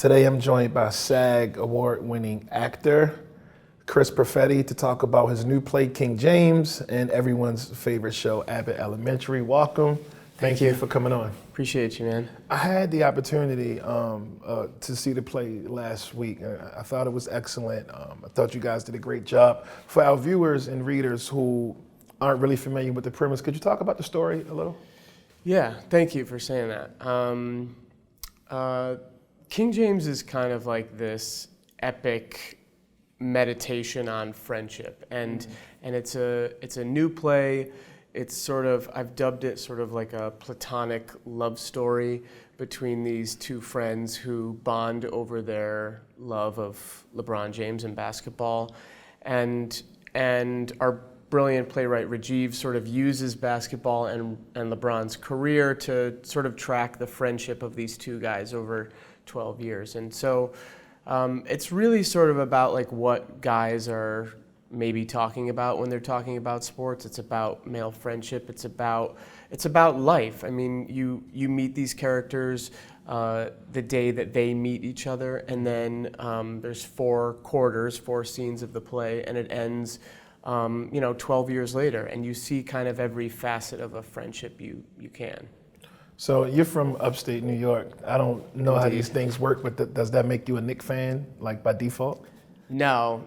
Today I'm joined by SAG award-winning actor Chris Perfetti to talk about his new play, King James, and everyone's favorite show, Abbott Elementary. Welcome. Thank you for coming on. Appreciate you, man. I had the opportunity to see the play last week. I thought it was excellent. I thought you guys did a great job. For our viewers and readers who aren't really familiar with the premise, could you talk about the story a little? Yeah, thank you for saying that. King James is kind of like this epic meditation on friendship, and it's a new play. It's sort of, I've dubbed it sort of like a platonic love story between these two friends who bond over their love of LeBron James and basketball, and our brilliant playwright Rajiv sort of uses basketball and LeBron's career to sort of track the friendship of these two guys over 12 years. And so it's really sort of about like what guys are maybe talking about when they're talking about sports. It's about male friendship. It's about life. I mean, you meet these characters the day that they meet each other, and then there's four scenes of the play, and it ends 12 years later, and you see kind of every facet of a friendship you can. So you're from upstate New York. I don't know how these things work, but does that make you a Knicks fan, like by default? No.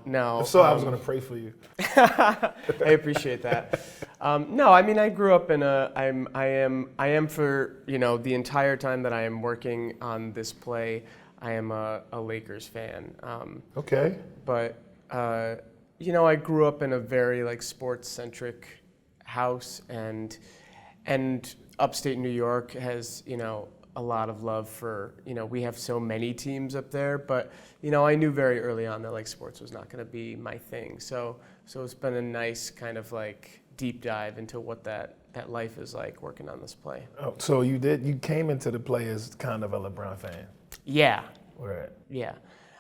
So I was going to pray for you. I appreciate that. No, I mean, I grew up in I am for, the entire time that I am working on this play, I am a Lakers fan. Okay. But, I grew up in a very like sports-centric house, and upstate New York has, a lot of love for, we have so many teams up there, but, I knew very early on that like sports was not going to be my thing. So it's been a nice kind of like deep dive into what that life is like working on this play. Oh, so you came into the play as kind of a LeBron fan. Yeah. Right. Yeah.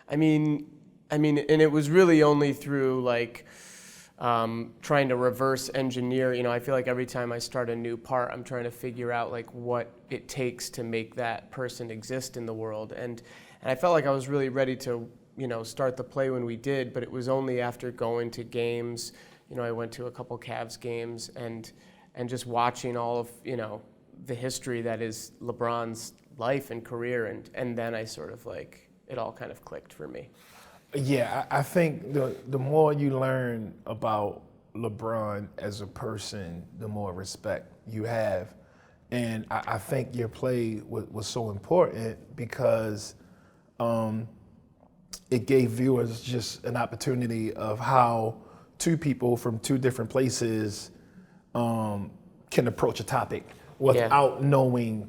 I mean, and it was really only through like trying to reverse engineer. I feel like every time I start a new part, I'm trying to figure out like what it takes to make that person exist in the world. And I felt like I was really ready to, start the play when we did, but it was only after going to games. I went to a couple Cavs games and just watching all of, the history that is LeBron's life and career, and then I sort of like, it all kind of clicked for me. Yeah, I think the more you learn about LeBron as a person, the more respect you have. And I think your play was so important because it gave viewers just an opportunity of how two people from two different places can approach a topic without knowing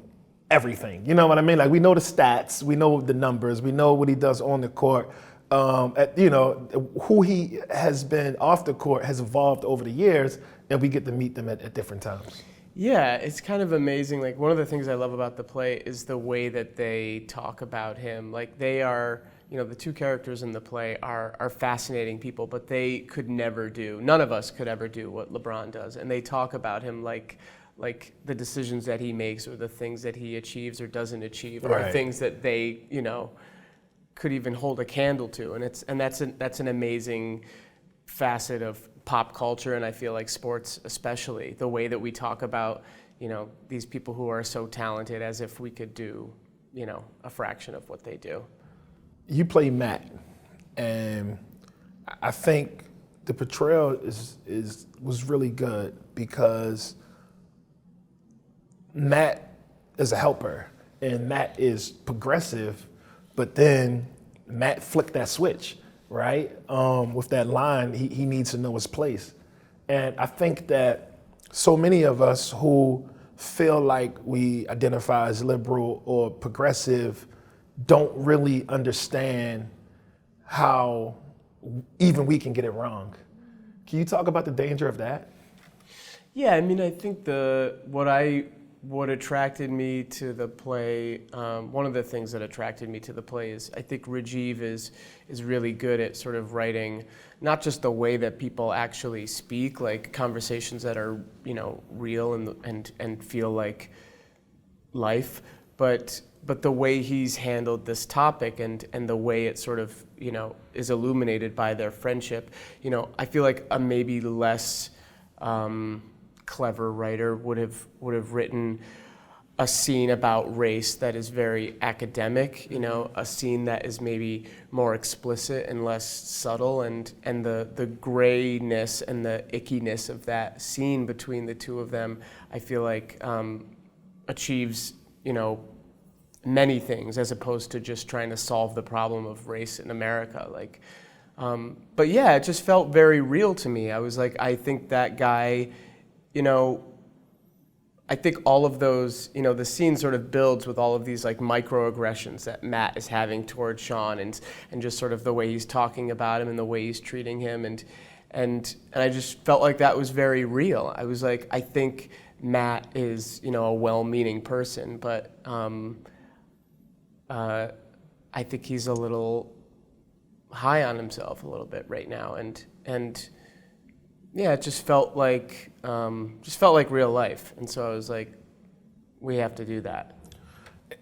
everything. You know what I mean? Like, we know the stats, we know the numbers, we know what he does on the court. Who he has been off the court has evolved over the years, and we get to meet them at different times. Yeah, it's kind of amazing. Like, one of the things I love about the play is the way that they talk about him. Like, they are, the two characters in the play are fascinating people, but they could never do, none of us could ever do what LeBron does. And they talk about him like the decisions that he makes, or the things that he achieves or doesn't achieve, or things that they, could even hold a candle to, and that's an amazing facet of pop culture, and I feel like sports especially, the way that we talk about these people who are so talented as if we could do a fraction of what they do. You play Matt, and I think the portrayal was really good because Matt is a helper and Matt is progressive. But then Matt flicked that switch, right? With that line, he needs to know his place. And I think that so many of us who feel like we identify as liberal or progressive don't really understand how even we can get it wrong. Can you talk about the danger of that? Yeah, I mean, I think what attracted me to the play, one of the things that attracted me to the play is I think Rajiv is really good at sort of writing not just the way that people actually speak, like conversations that are real and feel like life, but the way he's handled this topic and the way it sort of, is illuminated by their friendship, I feel like a maybe less clever writer would have written a scene about race that is very academic, a scene that is maybe more explicit and less subtle, and the grayness and the ickiness of that scene between the two of them, I feel like achieves, many things as opposed to just trying to solve the problem of race in America. But yeah, it just felt very real to me. I was like, I think that guy, I think all of those, the scene sort of builds with all of these like microaggressions that Matt is having towards Sean, and just sort of the way he's talking about him and the way he's treating him, and I just felt like that was very real. I was like, I think Matt is, a well-meaning person, but I think he's a little high on himself a little bit right now, and yeah, it just felt like real life, and so I was like, we have to do that.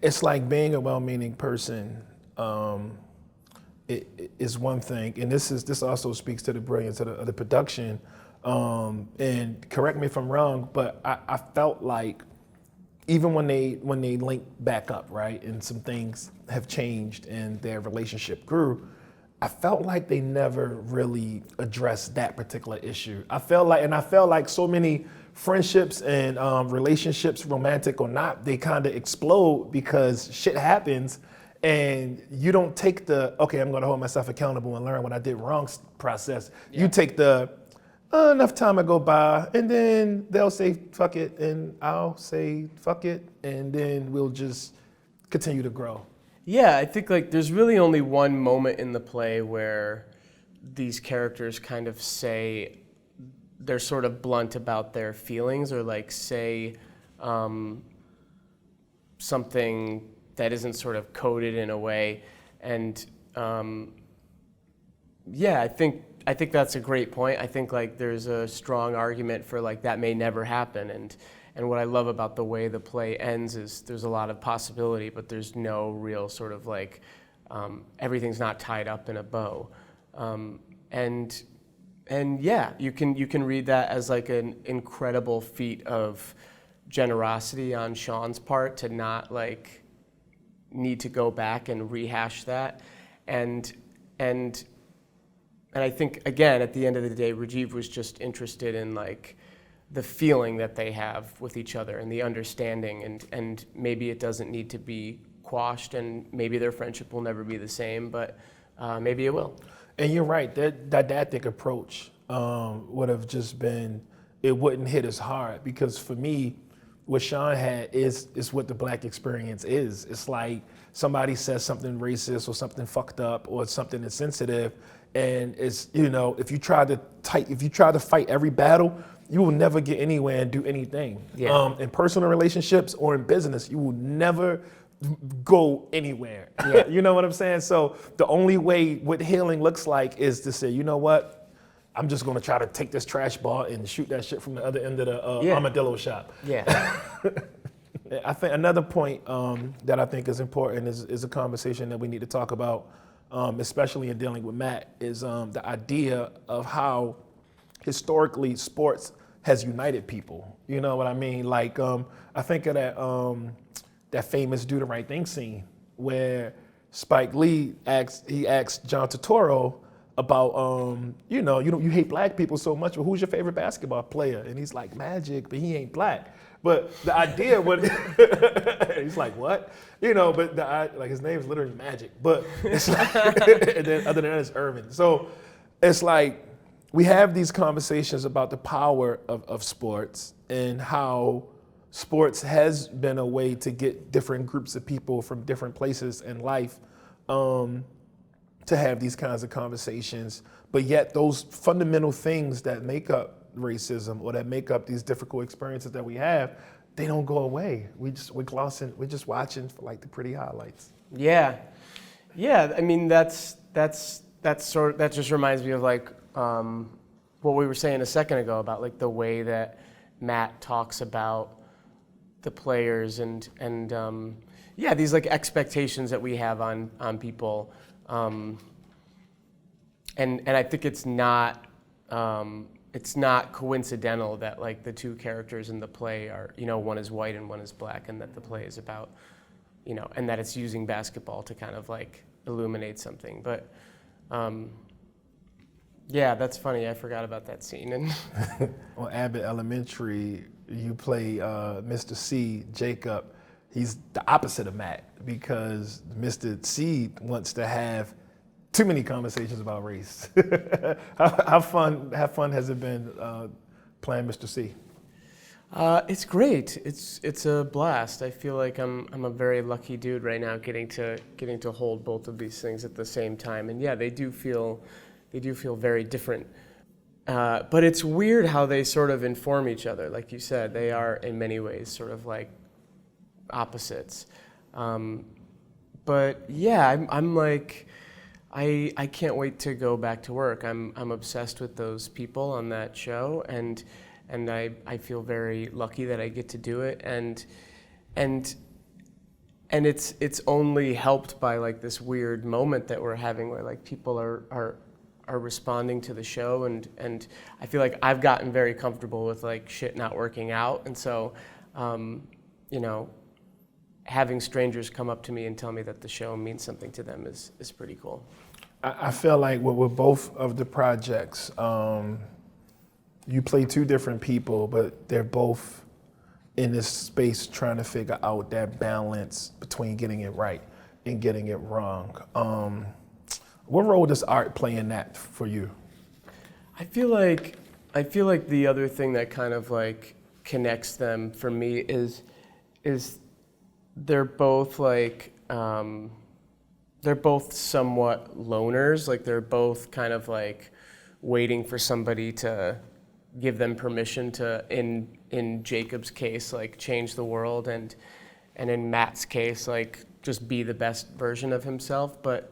It's like being a well-meaning person. It is one thing, and this also speaks to the brilliance of the production. And correct me if I'm wrong, but I felt like even when they link back up, right, and some things have changed and their relationship grew, I felt like they never really addressed that particular issue. I felt like so many friendships and relationships, romantic or not, they kind of explode because shit happens, and you don't take the, okay, I'm going to hold myself accountable and learn what I did wrong process. Yeah. You take the, enough time will go by, and then they'll say fuck it, and I'll say fuck it, and then we'll just continue to grow. Yeah, I think like there's really only one moment in the play where these characters kind of say, they're sort of blunt about their feelings, or like say something that isn't sort of coded in a way. And yeah, I think that's a great point. I think like there's a strong argument for like that may never happen, and what I love about the way the play ends is there's a lot of possibility, but there's no real sort of like everything's not tied up in a bow, and yeah, you can read that as like an incredible feat of generosity on Sean's part to not like need to go back and rehash that, and I think again at the end of the day, Rajiv was just interested in like the feeling that they have with each other and the understanding, and maybe it doesn't need to be quashed, and maybe their friendship will never be the same, but maybe it will. And you're right, that didactic approach would have just been, it wouldn't hit as hard, because for me, what Sean had is what the Black experience is. It's like somebody says something racist or something fucked up or something insensitive, and it's, if you try to fight every battle, you will never get anywhere and do anything. Yeah. In personal relationships or in business, you will never go anywhere. Yeah. You know what I'm saying? So the only way what healing looks like is to say, you know what? I'm just gonna try to take this trash ball and shoot that shit from the other end of the armadillo shop. Yeah. I think another point that I think is important is a conversation that we need to talk about, especially in dealing with Matt, is the idea of how historically sports has united people. You know what I mean? Like I think of that famous Do the Right Thing scene where Spike Lee asked John Turturro about you hate black people so much, but who's your favorite basketball player? And he's like, Magic, but he ain't black. But the idea would he's like, what? But his name is literally Magic. But it's like, and then other than that, it's Irvin. So it's like we have these conversations about the power of sports and how sports has been a way to get different groups of people from different places in life to have these kinds of conversations. But yet those fundamental things that make up racism or that make up these difficult experiences that we have, they don't go away. We're just watching for like the pretty highlights. Yeah. I mean, that just reminds me of like what we were saying a second ago about like the way that Matt talks about the players and yeah, these like expectations that we have on people, and I think it's not coincidental that like the two characters in the play are, you know, one is white and one is black, and that the play is about, you know, and that it's using basketball to kind of like illuminate something. But yeah, that's funny. I forgot about that scene. And On Abbott Elementary, you play Mr. C, Jacob. He's the opposite of Matt because Mr. C wants to have too many conversations about race. How fun has it been playing Mr. C? it's great. It's a blast. I feel like I'm a very lucky dude right now, getting to hold both of these things at the same time. And yeah, they do feel very different. But it's weird how they sort of inform each other. Like you said, they are in many ways sort of like opposites. But yeah, I'm like, I can't wait to go back to work. I'm obsessed with those people on that show, and I feel very lucky that I get to do it, and it's only helped by like this weird moment that we're having where like people are responding to the show, and I feel like I've gotten very comfortable with like shit not working out, and so you know, having strangers come up to me and tell me that the show means something to them is pretty cool. I feel like with both of the projects, you play two different people, but they're both in this space trying to figure out that balance between getting it right and getting it wrong. What role does art play in that for you? I feel like the other thing that kind of like connects them for me is they're both like they're both somewhat loners. Like they're both kind of like waiting for somebody to give them permission to, in Jacob's case, like change the world, and in Matt's case, like just be the best version of himself. But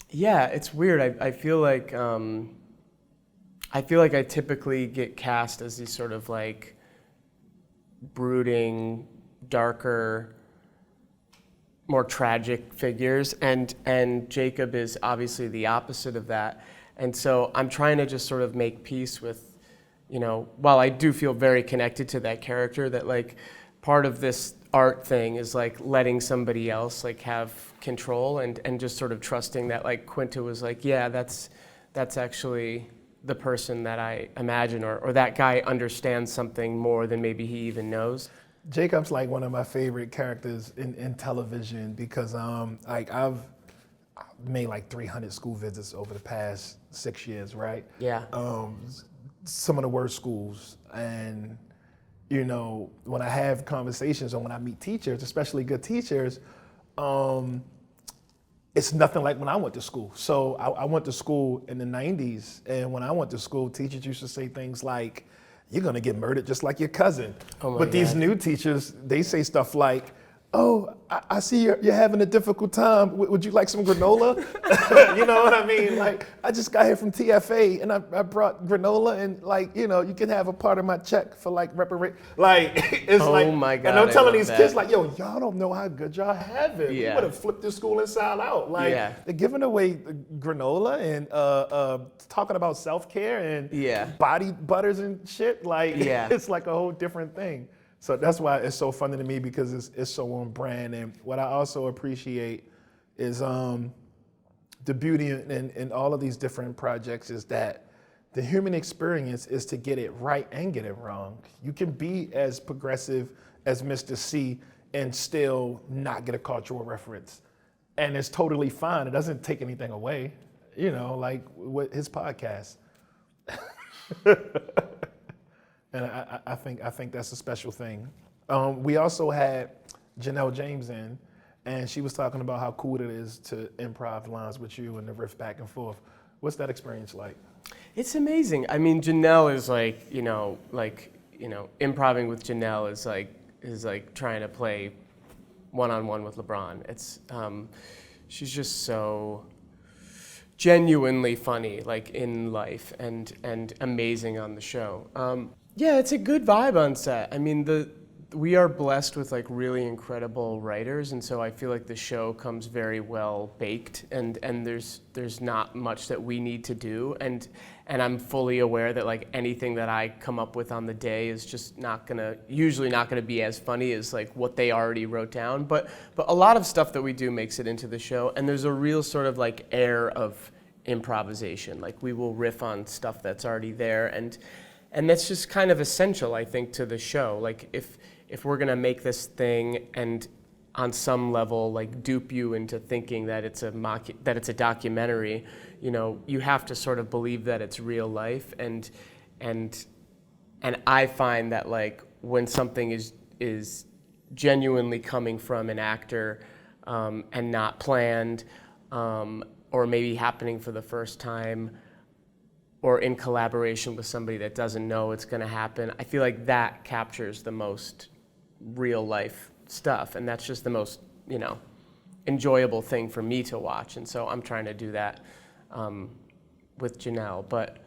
yeah, it's weird. I feel like I typically get cast as these sort of like brooding, darker, more tragic figures, and Jacob is obviously the opposite of that. And so I'm trying to just sort of make peace with, you know, while I do feel very connected to that character, that like part of this art thing is like letting somebody else like have control, and just sort of trusting that like Quinta was like, yeah, that's actually the person that I imagine, or that guy understands something more than maybe he even knows. Jacob's like one of my favorite characters in television because like I've made like 300 school visits over the past 6 years, right? Yeah. Some of the worst schools, and you know, when I have conversations or when I meet teachers, especially good teachers, it's nothing like when I went to school. So I went to school in the 90s, and when I went to school, teachers used to say things like, "You're gonna get murdered just like your cousin." Oh my but these God. new teachers, they say stuff like, "Oh, I see you're having a difficult time. Would you like some granola?" You know what I mean? Like, I just got here from TFA and I brought granola, and like, you know, you can have a part of my check for like like it's Oh like, my God, and I'm I telling love these that. kids like, yo, y'all don't know how good y'all have it. Yeah. We would have flipped this school inside out. Like, Yeah. they're giving away granola and talking about self-care and Yeah. body butters and shit. Like, Yeah. it's like a whole different thing. So that's why it's so funny to me, because it's so on brand. And what I also appreciate is the beauty in all of these different projects is that the human experience is to get it right and get it wrong. You can be as progressive as Mr. C and still not get a cultural reference. And it's totally fine. It doesn't take anything away, you know, like with his podcast. And I think that's a special thing. We also had Janelle James in, and she was talking about how cool it is to improv lines with you and the riff back and forth. What's that experience like? It's amazing. I mean, Janelle is like, improving with Janelle is like trying to play one-on-one with LeBron. It's she's just so genuinely funny, like in life, and amazing on the show. Yeah, it's a good vibe on set. I mean, we are blessed with like really incredible writers, and so I feel like the show comes very well baked, and there's not much that we need to do, and I'm fully aware that like anything that I come up with on the day is just usually not gonna be as funny as like what they already wrote down, but a lot of stuff that we do makes it into the show, and there's a real sort of like air of improvisation. Like we will riff on stuff that's already there, and that's just kind of essential, I think, to the show. Like if we're gonna make this thing and on some level like dupe you into thinking that it's a documentary, you know, you have to sort of believe that it's real life, and I find that like when something is genuinely coming from an actor and not planned, or maybe happening for the first time, or in collaboration with somebody that doesn't know it's going to happen, I feel like that captures the most real life stuff, and that's just the most, you know, enjoyable thing for me to watch. And so I'm trying to do that with Janelle. But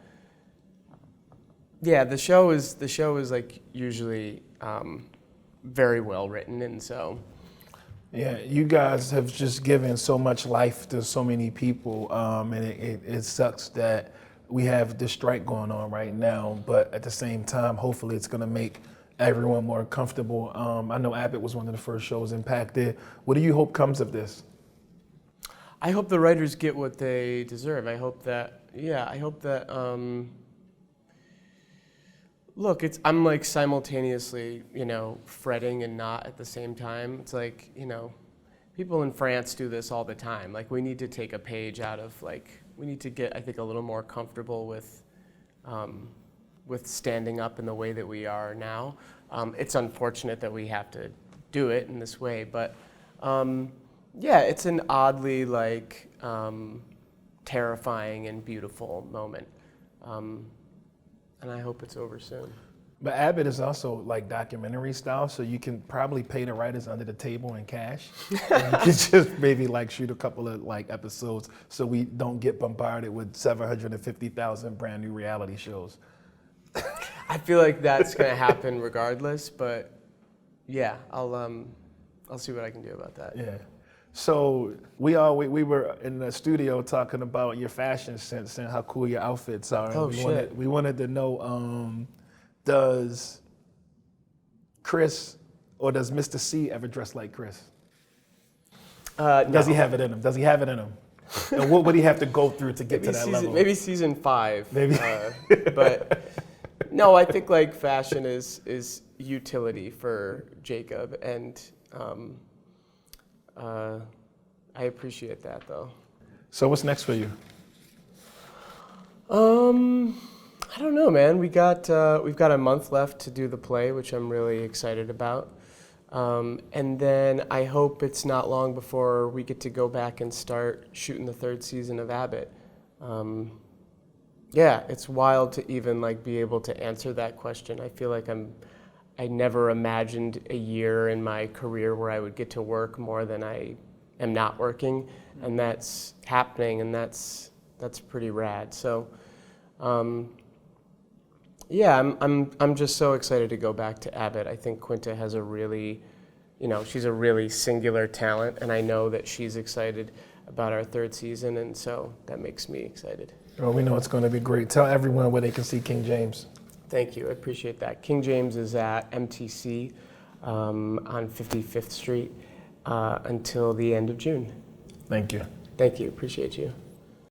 yeah, the show is like usually very well written, and so. Yeah, you guys have just given so much life to so many people, and it sucks that we have this strike going on right now, but at the same time, hopefully it's gonna make everyone more comfortable. I know Abbott was one of the first shows impacted. What do you hope comes of this? I hope the writers get what they deserve. I hope that, look, I'm like simultaneously, you know, fretting and not at the same time. It's like, you know, people in France do this all the time. Like we need to take a page out of we need to get, I think, a little more comfortable with standing up in the way that we are now. It's unfortunate that we have to do it in this way, but yeah, it's an oddly terrifying and beautiful moment. And I hope it's over soon. But Abbott is also like documentary style, so you can probably pay the writers under the table in cash. And you can just maybe like shoot a couple of like episodes so we don't get bombarded with 750,000 brand new reality shows. I feel like that's gonna happen regardless, but yeah, I'll see what I can do about that. Yeah. So we were in the studio talking about your fashion sense and how cool your outfits are. Oh, we wanted to know, does Chris or does Mr. C ever dress like Chris? No. Does he have it in him? Does he have it in him? And what would he have to go through to get to that level? Maybe season 5. Maybe. But no, I think like fashion is utility for Jacob, and I appreciate that though. So what's next for you? I don't know, man. we've got a month left to do the play, which I'm really excited about. And then I hope it's not long before we get to go back and start shooting the 3rd season of Abbott. Yeah, it's wild to even like be able to answer that question. I feel like I never imagined a year in my career where I would get to work more than I am not working, and that's happening, and that's pretty rad. So, yeah, I'm just so excited to go back to Abbott. I think Quinta has a really, she's a really singular talent, and I know that she's excited about our 3rd season, and so that makes me excited. Well, we know it's going to be great. Tell everyone where they can see King James. Thank you, I appreciate that. King James is at MTC on 55th Street until the end of June. Thank you. Thank you, appreciate you.